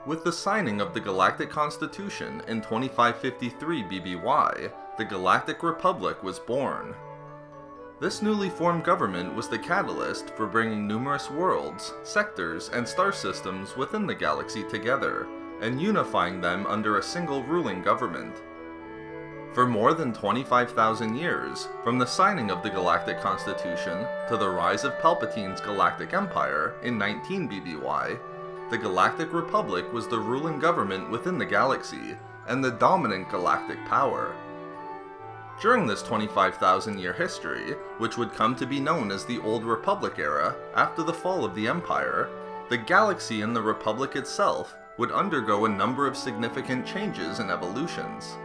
With the signing of the Galactic Constitution in 2553 BBY, the Galactic Republic was born. This newly formed government was the catalyst for bringing numerous worlds, sectors, and star systems within the galaxy together, and unifying them under a single ruling government. For more than 25,000 years, from the signing of the Galactic Constitution to the rise of Palpatine's Galactic Empire in 19 BBY, the Galactic Republic was the ruling government within the galaxy, and the dominant galactic power. During this 25,000-year history, which would come to be known as the Old Republic era after the fall of the Empire, the galaxy and the Republic itself would undergo a number of significant changes and evolutions.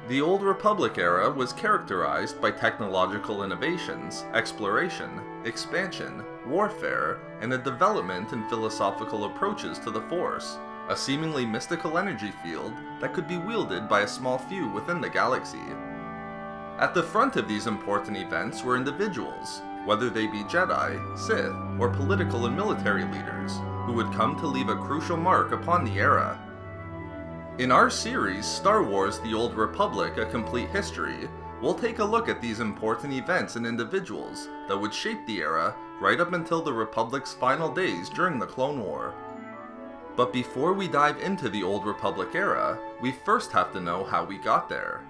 The Old Republic era was characterized by technological innovations, exploration, expansion, warfare, and a development in philosophical approaches to the Force, a seemingly mystical energy field that could be wielded by a small few within the galaxy. At the front of these important events were individuals, whether they be Jedi, Sith, or political and military leaders, who would come to leave a crucial mark upon the era. In our series, Star Wars: The Old Republic, A Complete History, we'll take a look at these important events and individuals that would shape the era right up until the Republic's final days during the Clone War. But before we dive into the Old Republic era, we first have to know how we got there.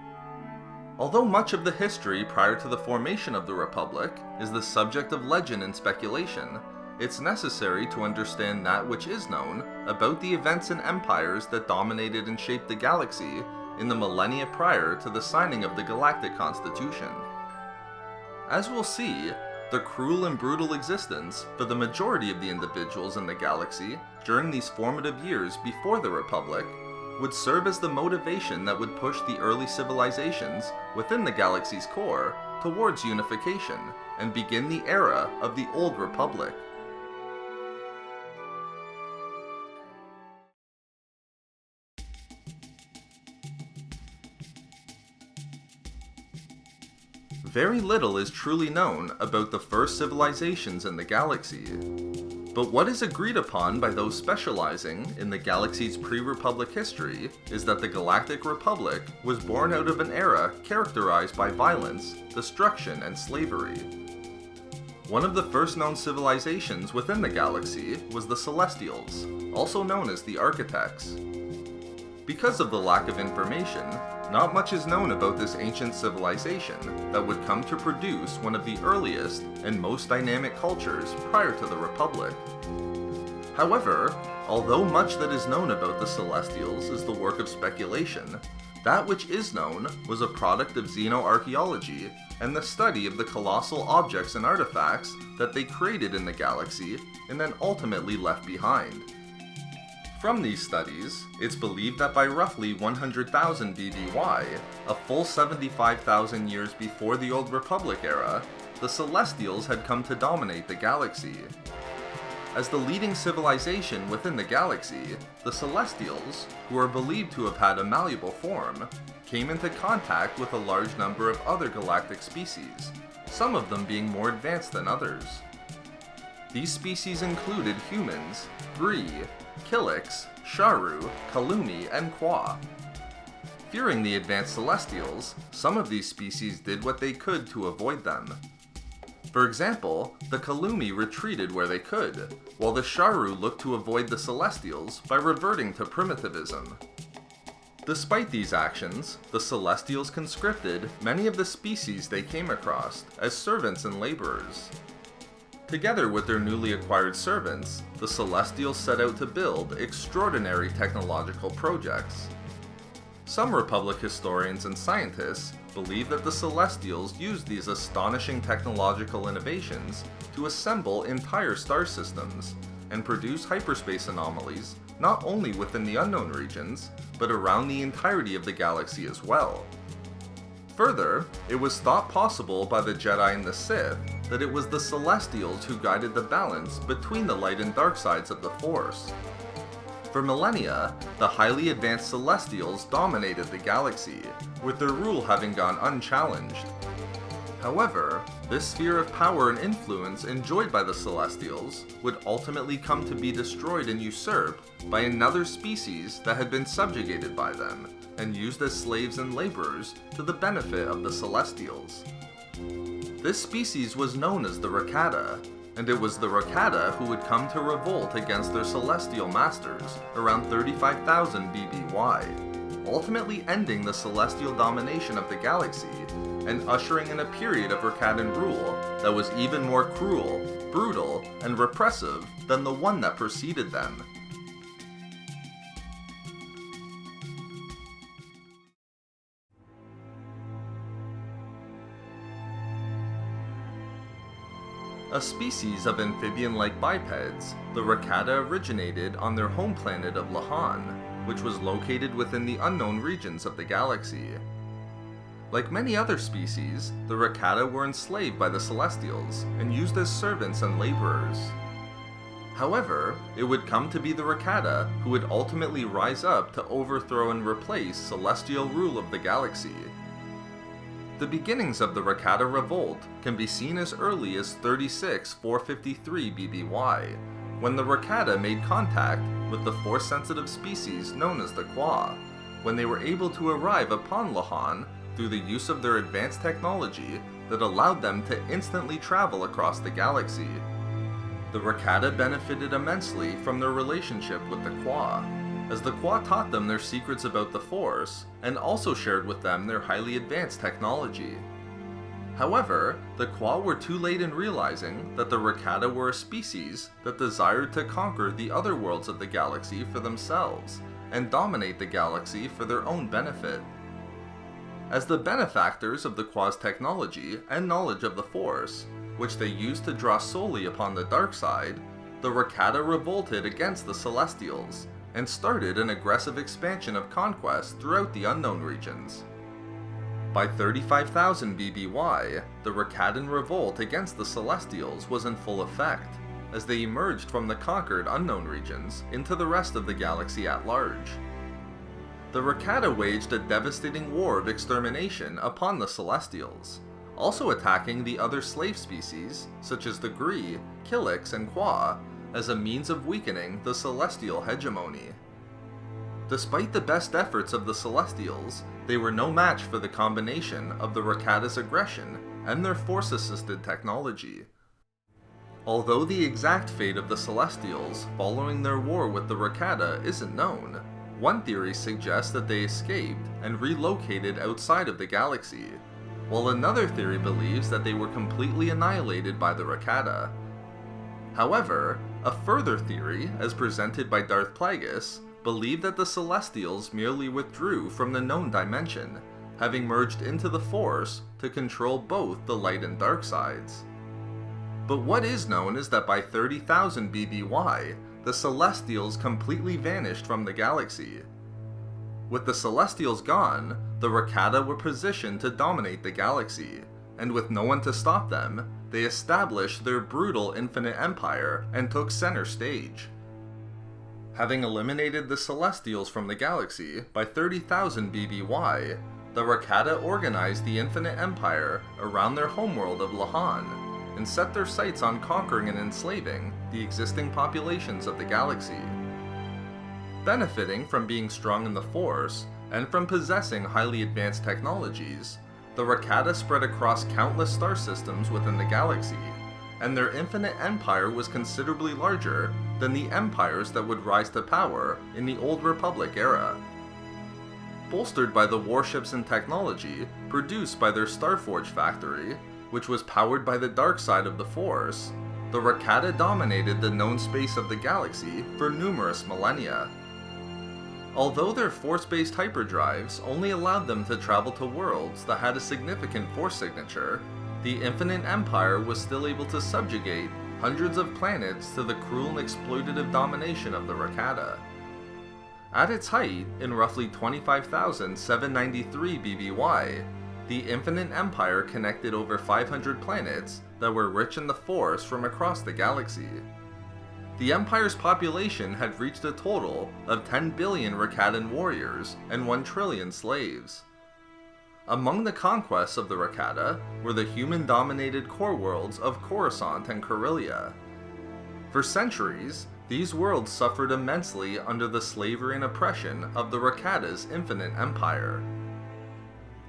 Although much of the history prior to the formation of the Republic is the subject of legend and speculation, it's necessary to understand that which is known about the events and empires that dominated and shaped the galaxy in the millennia prior to the signing of the Galactic Constitution. As we'll see, the cruel and brutal existence for the majority of the individuals in the galaxy during these formative years before the Republic would serve as the motivation that would push the early civilizations within the galaxy's core towards unification and begin the era of the Old Republic. Very little is truly known about the first civilizations in the galaxy, but what is agreed upon by those specializing in the galaxy's pre-Republic history is that the Galactic Republic was born out of an era characterized by violence, destruction, and slavery. One of the first known civilizations within the galaxy was the Celestials, also known as the Architects. Because of the lack of information, not much is known about this ancient civilization that would come to produce one of the earliest and most dynamic cultures prior to the Republic. However, although much that is known about the Celestials is the work of speculation, that which is known was a product of xenoarchaeology and the study of the colossal objects and artifacts that they created in the galaxy and then ultimately left behind. From these studies, it's believed that by roughly 100,000 BBY, a full 75,000 years before the Old Republic era, the Celestials had come to dominate the galaxy. As the leading civilization within the galaxy, the Celestials, who are believed to have had a malleable form, came into contact with a large number of other galactic species, some of them being more advanced than others. These species included humans, Bree, Kilix, Sharu, Kalumi, and Kwa. Fearing the advanced Celestials, some of these species did what they could to avoid them. For example, the Kalumi retreated where they could, while the Sharu looked to avoid the Celestials by reverting to primitivism. Despite these actions, the Celestials conscripted many of the species they came across as servants and laborers. Together with their newly acquired servants, the Celestials set out to build extraordinary technological projects. Some Republic historians and scientists believe that the Celestials used these astonishing technological innovations to assemble entire star systems and produce hyperspace anomalies not only within the unknown regions, but around the entirety of the galaxy as well. Further, it was thought possible by the Jedi and the Sith that it was the Celestials who guided the balance between the light and dark sides of the Force. For millennia, the highly advanced Celestials dominated the galaxy, with their rule having gone unchallenged. However, this sphere of power and influence enjoyed by the Celestials would ultimately come to be destroyed and usurped by another species that had been subjugated by them and used as slaves and laborers to the benefit of the Celestials. This species was known as the Rakata, and it was the Rakata who would come to revolt against their Celestial masters around 35,000 BBY, ultimately ending the Celestial domination of the galaxy and ushering in a period of Rakatan rule that was even more cruel, brutal, and repressive than the one that preceded them. A species of amphibian-like bipeds, the Rakata originated on their home planet of Lahan, which was located within the unknown regions of the galaxy. Like many other species, the Rakata were enslaved by the Celestials and used as servants and laborers. However, it would come to be the Rakata who would ultimately rise up to overthrow and replace celestial rule of the galaxy. The beginnings of the Rakata Revolt can be seen as early as 36,453 BBY, when the Rakata made contact with the Force-sensitive species known as the Qua, when they were able to arrive upon Lahan through the use of their advanced technology that allowed them to instantly travel across the galaxy. The Rakata benefited immensely from their relationship with the Qua, as the Qua taught them their secrets about the Force, and also shared with them their highly advanced technology. However, the Qua were too late in realizing that the Rakata were a species that desired to conquer the other worlds of the galaxy for themselves, and dominate the galaxy for their own benefit. As the benefactors of the Qua's technology and knowledge of the Force, which they used to draw solely upon the dark side, the Rakata revolted against the Celestials, and started an aggressive expansion of conquest throughout the unknown regions. By 35,000 BBY, the Rakatan revolt against the Celestials was in full effect, as they emerged from the conquered unknown regions into the rest of the galaxy at large. The Rakata waged a devastating war of extermination upon the Celestials, also attacking the other slave species, such as the Gree, Kilix, and Qua, as a means of weakening the Celestial hegemony. Despite the best efforts of the Celestials, they were no match for the combination of the Rakata's aggression and their Force-assisted technology. Although the exact fate of the Celestials following their war with the Rakata isn't known, one theory suggests that they escaped and relocated outside of the galaxy, while another theory believes that they were completely annihilated by the Rakata. However, a further theory, as presented by Darth Plagueis, believed that the Celestials merely withdrew from the known dimension, having merged into the Force to control both the light and dark sides. But what is known is that by 30,000 BBY, the Celestials completely vanished from the galaxy. With the Celestials gone, the Rakata were positioned to dominate the galaxy, and with no one to stop them, they established their brutal Infinite Empire and took center stage. Having eliminated the Celestials from the galaxy by 30,000 BBY, the Rakata organized the Infinite Empire around their homeworld of Lahan, and set their sights on conquering and enslaving the existing populations of the galaxy. Benefiting from being strong in the Force, and from possessing highly advanced technologies, the Rakata spread across countless star systems within the galaxy, and their infinite empire was considerably larger than the empires that would rise to power in the Old Republic era. Bolstered by the warships and technology produced by their Starforge factory, which was powered by the dark side of the Force, the Rakata dominated the known space of the galaxy for numerous millennia. Although their Force-based hyperdrives only allowed them to travel to worlds that had a significant Force signature, the Infinite Empire was still able to subjugate hundreds of planets to the cruel and exploitative domination of the Rakata. At its height, in roughly 25,793 BBY, the Infinite Empire connected over 500 planets that were rich in the Force from across the galaxy. The Empire's population had reached a total of 10 billion Rakatan warriors and 1 trillion slaves. Among the conquests of the Rakata were the human-dominated core worlds of Coruscant and Corellia. For centuries, these worlds suffered immensely under the slavery and oppression of the Rakata's Infinite Empire.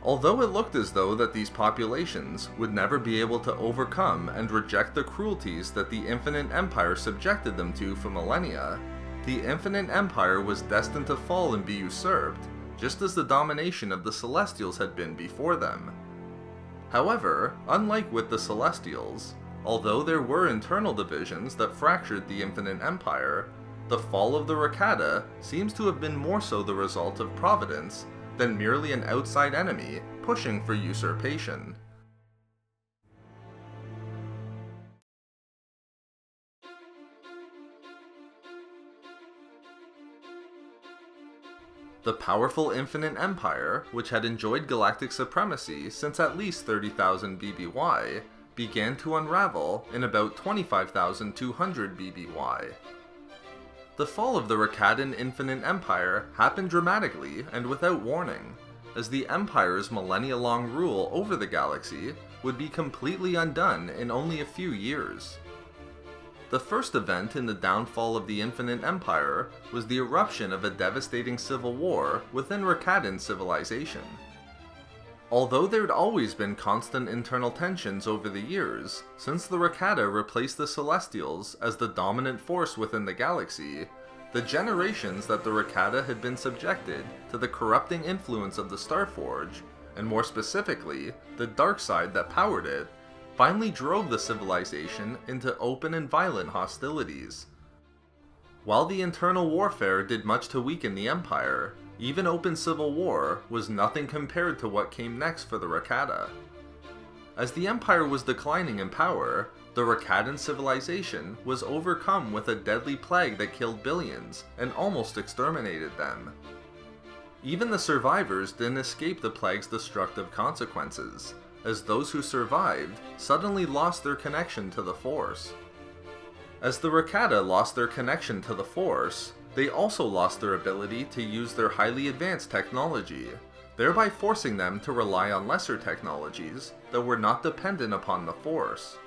Although it looked as though that these populations would never be able to overcome and reject the cruelties that the Infinite Empire subjected them to for millennia, the Infinite Empire was destined to fall and be usurped, just as the domination of the Celestials had been before them. However, unlike with the Celestials, although there were internal divisions that fractured the Infinite Empire, the fall of the Rakata seems to have been more so the result of providence than merely an outside enemy pushing for usurpation. The powerful Infinite Empire, which had enjoyed galactic supremacy since at least 30,000 BBY, began to unravel in about 25,200 BBY. The fall of the Rakatan Infinite Empire happened dramatically and without warning, as the Empire's millennia-long rule over the galaxy would be completely undone in only a few years. The first event in the downfall of the Infinite Empire was the eruption of a devastating civil war within Rakatan civilization. Although there'd always been constant internal tensions over the years, since the Rakata replaced the Celestials as the dominant force within the galaxy, the generations that the Rakata had been subjected to the corrupting influence of the Starforge, and more specifically, the dark side that powered it, finally drove the civilization into open and violent hostilities. While the internal warfare did much to weaken the Empire, even open civil war was nothing compared to what came next for the Rakata. As the Empire was declining in power, the Rakatan civilization was overcome with a deadly plague that killed billions and almost exterminated them. Even the survivors didn't escape the plague's destructive consequences, as those who survived suddenly lost their connection to the Force. As the Rakata lost their connection to the Force, they also lost their ability to use their highly advanced technology, thereby forcing them to rely on lesser technologies that were not dependent upon the Force.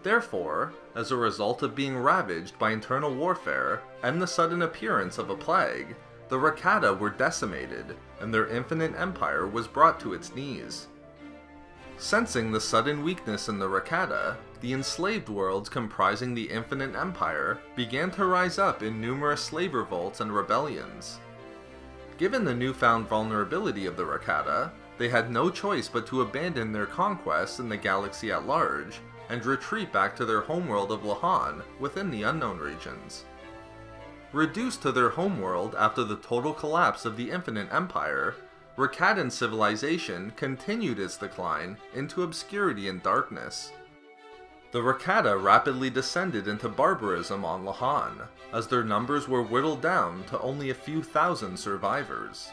Therefore, as a result of being ravaged by internal warfare and the sudden appearance of a plague, the Rakata were decimated, and their infinite empire was brought to its knees. Sensing the sudden weakness in the Rakata, the enslaved worlds comprising the Infinite Empire began to rise up in numerous slave revolts and rebellions. Given the newfound vulnerability of the Rakata, they had no choice but to abandon their conquests in the galaxy at large and retreat back to their homeworld of Lahan within the Unknown Regions. Reduced to their homeworld after the total collapse of the Infinite Empire, Rakatan civilization continued its decline into obscurity and darkness. The Rakata rapidly descended into barbarism on Lahan, as their numbers were whittled down to only a few thousand survivors.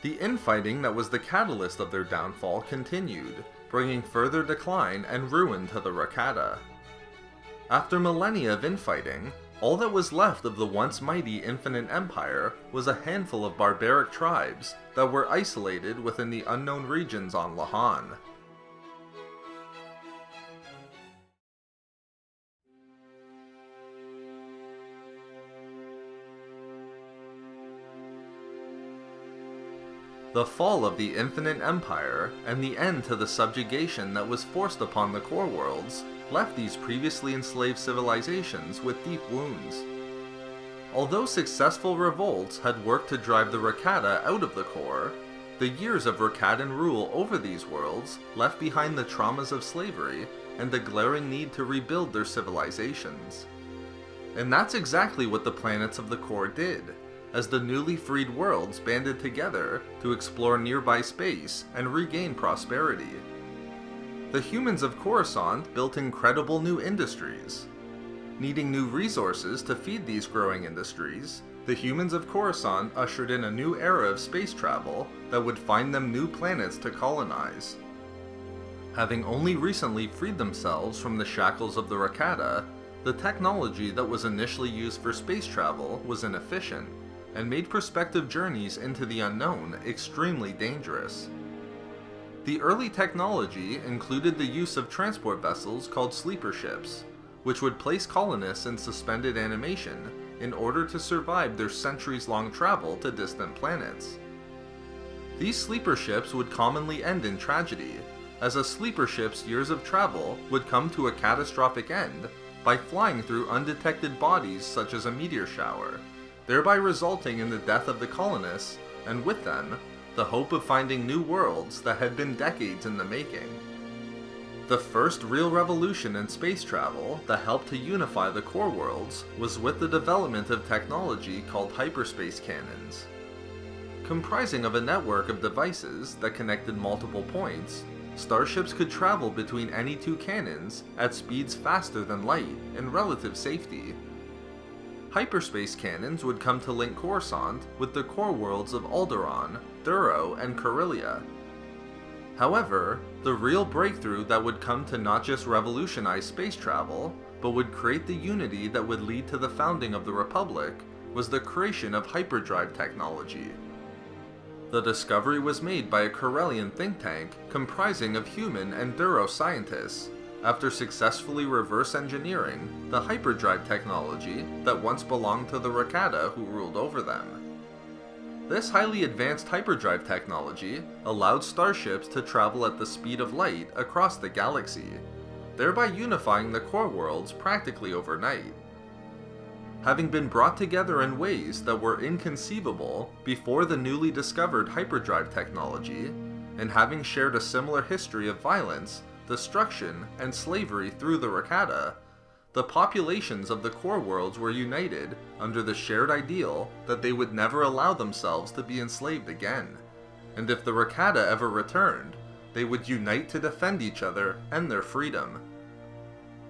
The infighting that was the catalyst of their downfall continued, bringing further decline and ruin to the Rakata. After millennia of infighting, all that was left of the once mighty Infinite Empire was a handful of barbaric tribes that were isolated within the Unknown Regions on Lahan. The fall of the Infinite Empire and the end to the subjugation that was forced upon the core worlds left these previously enslaved civilizations with deep wounds. Although successful revolts had worked to drive the Rakata out of the core, the years of Rakatan rule over these worlds left behind the traumas of slavery and the glaring need to rebuild their civilizations. And that's exactly what the planets of the core did, as the newly freed worlds banded together to explore nearby space and regain prosperity. The humans of Coruscant built incredible new industries. Needing new resources to feed these growing industries, the humans of Coruscant ushered in a new era of space travel that would find them new planets to colonize. Having only recently freed themselves from the shackles of the Rakata, the technology that was initially used for space travel was inefficient, and made prospective journeys into the unknown extremely dangerous. The early technology included the use of transport vessels called sleeper ships, which would place colonists in suspended animation in order to survive their centuries-long travel to distant planets. These sleeper ships would commonly end in tragedy, as a sleeper ship's years of travel would come to a catastrophic end by flying through undetected bodies such as a meteor shower, thereby resulting in the death of the colonists, and with them, the hope of finding new worlds that had been decades in the making. The first real revolution in space travel that helped to unify the core worlds was with the development of technology called hyperspace cannons. Comprising of a network of devices that connected multiple points, starships could travel between any two cannons at speeds faster than light in relative safety. Hyperspace cannons would come to link Coruscant with the core worlds of Alderaan, Duro, and Corellia. However, the real breakthrough that would come to not just revolutionize space travel, but would create the unity that would lead to the founding of the Republic, was the creation of hyperdrive technology. The discovery was made by a Corellian think tank comprising of human and Duro scientists, after successfully reverse engineering the hyperdrive technology that once belonged to the Rakata who ruled over them. This highly advanced hyperdrive technology allowed starships to travel at the speed of light across the galaxy, thereby unifying the core worlds practically overnight. Having been brought together in ways that were inconceivable before the newly discovered hyperdrive technology, and having shared a similar history of violence, destruction, and slavery through the Rakata, the populations of the core worlds were united under the shared ideal that they would never allow themselves to be enslaved again, and if the Rakata ever returned, they would unite to defend each other and their freedom.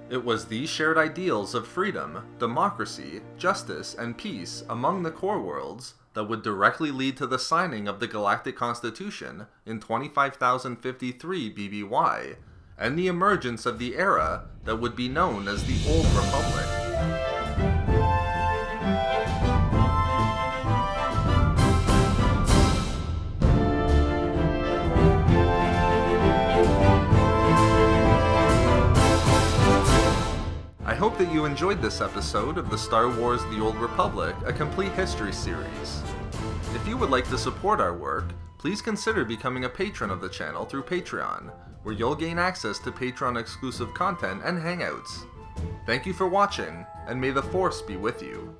It was these shared ideals of freedom, democracy, justice, and peace among the core worlds that would directly lead to the signing of the Galactic Constitution in 25,053 BBY, and the emergence of the era that would be known as the Old Republic. I hope that you enjoyed this episode of the Star Wars The Old Republic, a complete history series. If you would like to support our work, please consider becoming a patron of the channel through Patreon, where you'll gain access to Patreon-exclusive content and hangouts. Thank you for watching, and may the Force be with you.